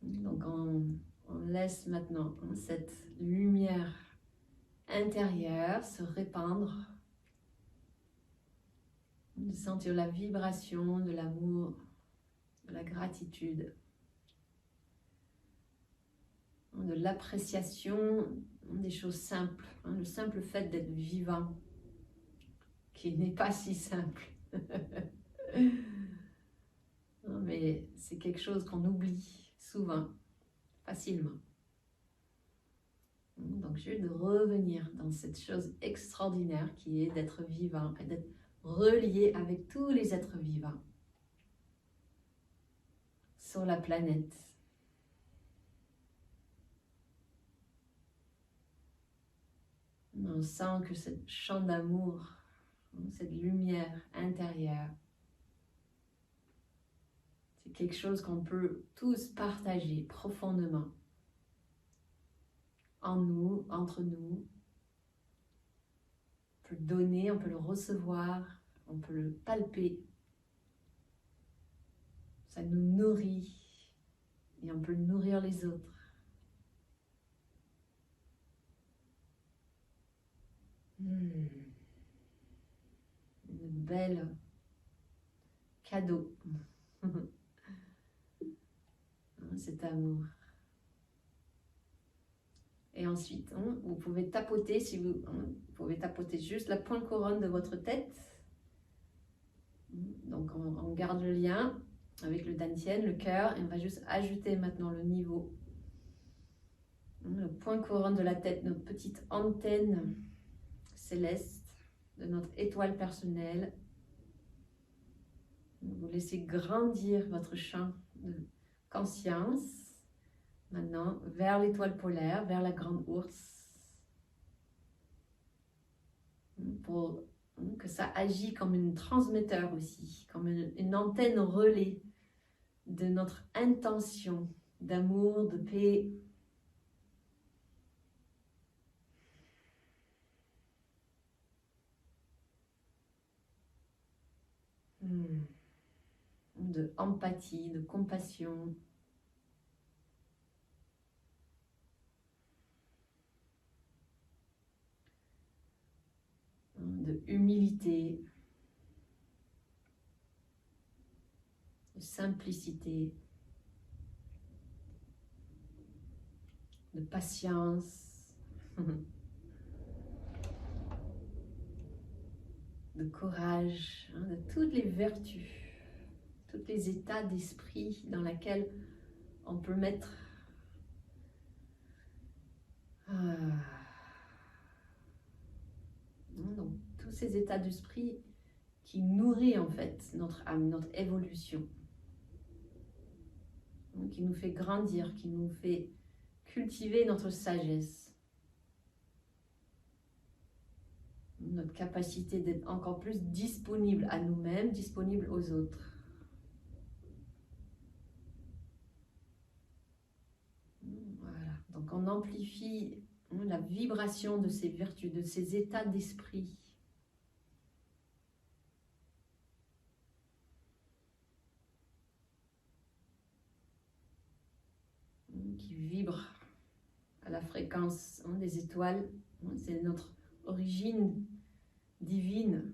Donc on laisse maintenant cette lumière intérieure se répandre, de sentir la vibration de l'amour, de la gratitude, de l'appréciation des choses simples, le simple fait d'être vivant, qui n'est pas si simple. Non, mais c'est quelque chose qu'on oublie souvent, facilement. Donc juste de revenir dans cette chose extraordinaire qui est d'être vivant et d'être relié avec tous les êtres vivants sur la planète. On sent que ce champ d'amour, cette lumière intérieure, c'est quelque chose qu'on peut tous partager profondément en nous, entre nous. On peut le donner, on peut le recevoir, on peut le palper. Ça nous nourrit et on peut nourrir les autres. Une belle cadeau. Cet amour. Et ensuite, vous pouvez tapoter, si vous pouvez tapoter juste la pointe couronne de votre tête. Donc on garde le lien avec le dantian, le cœur, et on va juste ajouter maintenant le niveau. Le point couronne de la tête, notre petite antenne céleste de notre étoile personnelle. Vous laissez grandir votre champ de conscience. Maintenant, vers l'étoile polaire, vers la grande ours. Pour que ça agit comme un transmetteur aussi, comme une antenne relais de notre intention d'amour, de paix, de empathie, de compassion. De humilité, de simplicité, de patience, de courage, de toutes les vertus, tous les états d'esprit dans lesquels on peut mettre donc, tous ces états d'esprit qui nourrissent en fait notre âme, notre évolution, qui nous fait grandir, qui nous fait cultiver notre sagesse, notre capacité d'être encore plus disponible à nous-mêmes, disponible aux autres. Voilà, donc on amplifie la vibration de ces vertus, de ces états d'esprit. Qui vibrent à la fréquence des étoiles. C'est notre origine divine,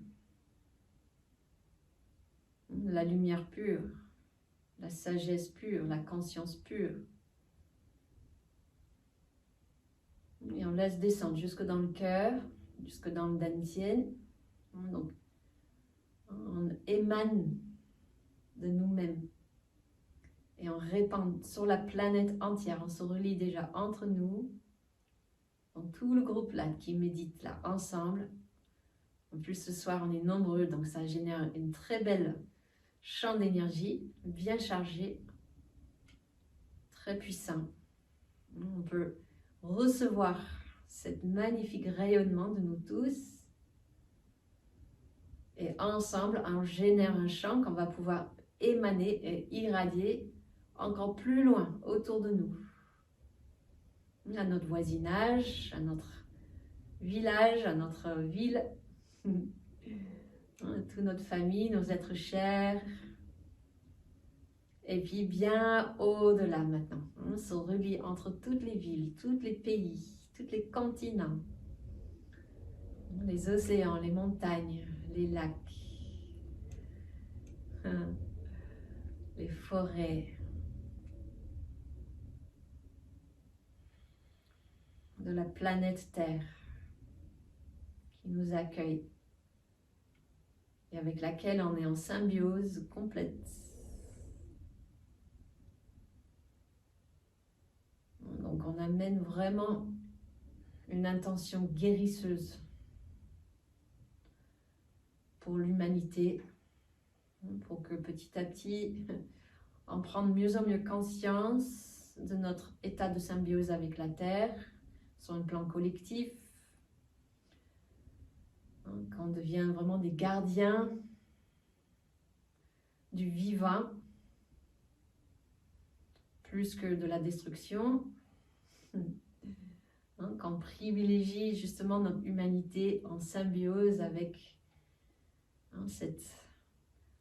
la lumière pure, la sagesse pure, la conscience pure. Et on laisse descendre jusque dans le cœur, jusque dans le dantian. Donc, on émane de nous-mêmes. Et on répand sur la planète entière. On se relie déjà entre nous, dans tout le groupe là, qui médite là, ensemble. En plus, ce soir, on est nombreux, donc ça génère une très belle champ d'énergie, bien chargé, très puissant. On peut recevoir cet magnifique rayonnement de nous tous. Et ensemble, on génère un champ qu'on va pouvoir émaner et irradier encore plus loin, autour de nous. À notre voisinage, à notre village, à notre ville, toute notre famille, nos êtres chers. Et puis bien au-delà maintenant, on se relie entre toutes les villes, tous les pays, tous les continents, les océans, les montagnes, les lacs, les forêts, de la planète Terre qui nous accueille et avec laquelle on est en symbiose complète. Donc on amène vraiment une intention guérisseuse pour l'humanité, pour que petit à petit on prenne mieux en mieux conscience de notre état de symbiose avec la Terre, sur un plan collectif, qu'on devient vraiment des gardiens du vivant, plus que de la destruction, qu'on privilégie justement notre humanité en symbiose avec cet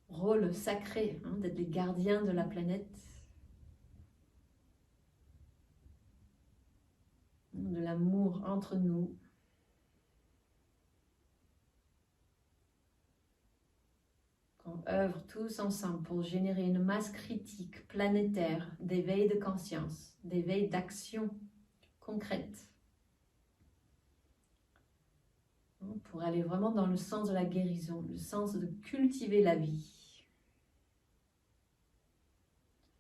rôle sacré d'être les gardiens de la planète, de l'amour entre nous. On œuvre tous ensemble pour générer une masse critique planétaire d'éveil de conscience, d'éveil d'action concrète, pour aller vraiment dans le sens de la guérison, le sens de cultiver la vie,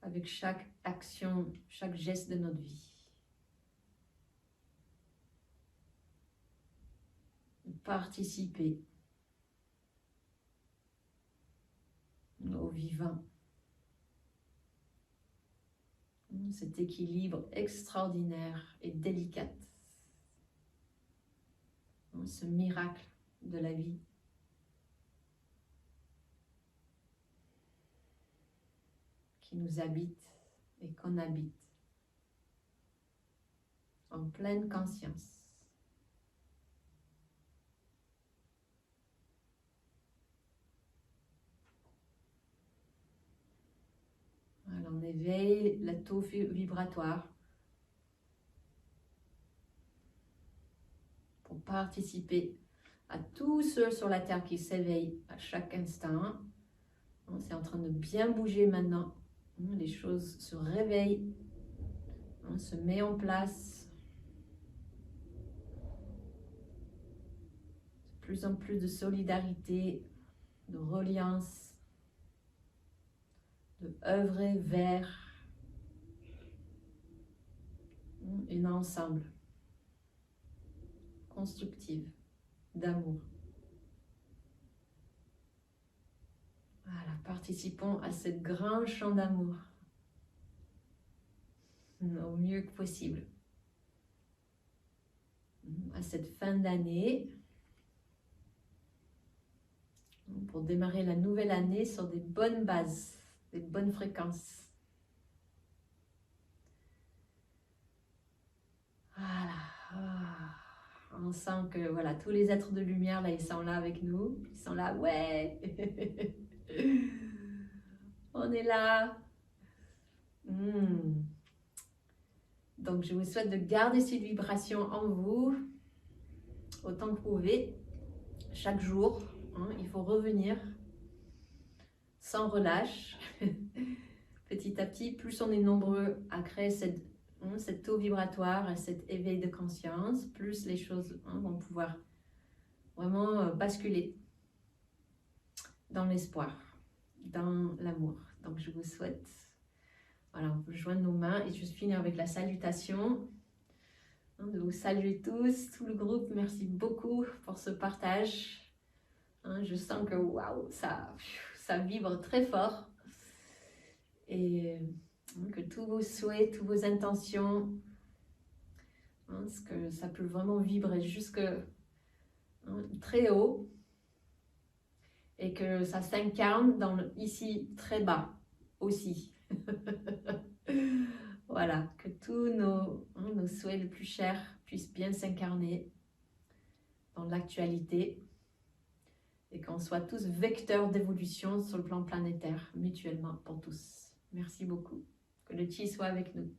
avec chaque action, chaque geste de notre vie. Participer au vivant, cet équilibre extraordinaire et délicat, ce miracle de la vie. Qui nous habite et qu'on habite en pleine conscience. éveille le taux vibratoire pour participer à tous ceux sur la Terre qui s'éveillent à chaque instant. C'est en train de bien bouger maintenant. Les choses se réveillent, se met en place. De plus en plus de solidarité, de reliance, de œuvrer vers une ensemble constructive d'amour. Voilà, participons à ce grand champ d'amour au mieux que possible. À cette fin d'année, pour démarrer la nouvelle année sur des bonnes bases, des bonnes fréquences. Voilà. On sent que voilà, tous les êtres de lumière, là, ils sont là avec nous. Ils sont là, ouais. On est là. Donc, je vous souhaite de garder cette vibration en vous, autant que vous pouvez, chaque jour. Il faut revenir sans relâche. Petit à petit, plus on est nombreux à créer cette taux vibratoire et cet éveil de conscience, plus les choses vont pouvoir vraiment basculer dans l'espoir, dans l'amour. Donc, je vous souhaite, voilà, on peut joindre nos mains et je finis avec la salutation. De vous saluer tous, tout le groupe, merci beaucoup pour ce partage. Je sens que waouh, ça vibre très fort. Et que tous vos souhaits, toutes vos intentions, ce que ça peut vraiment vibrer jusque très haut et que ça s'incarne dans ici très bas aussi. Voilà, que tous nos souhaits les plus chers puissent bien s'incarner dans l'actualité et qu'on soit tous vecteurs d'évolution sur le plan planétaire, mutuellement pour tous. Merci beaucoup. Que le Chi soit avec nous.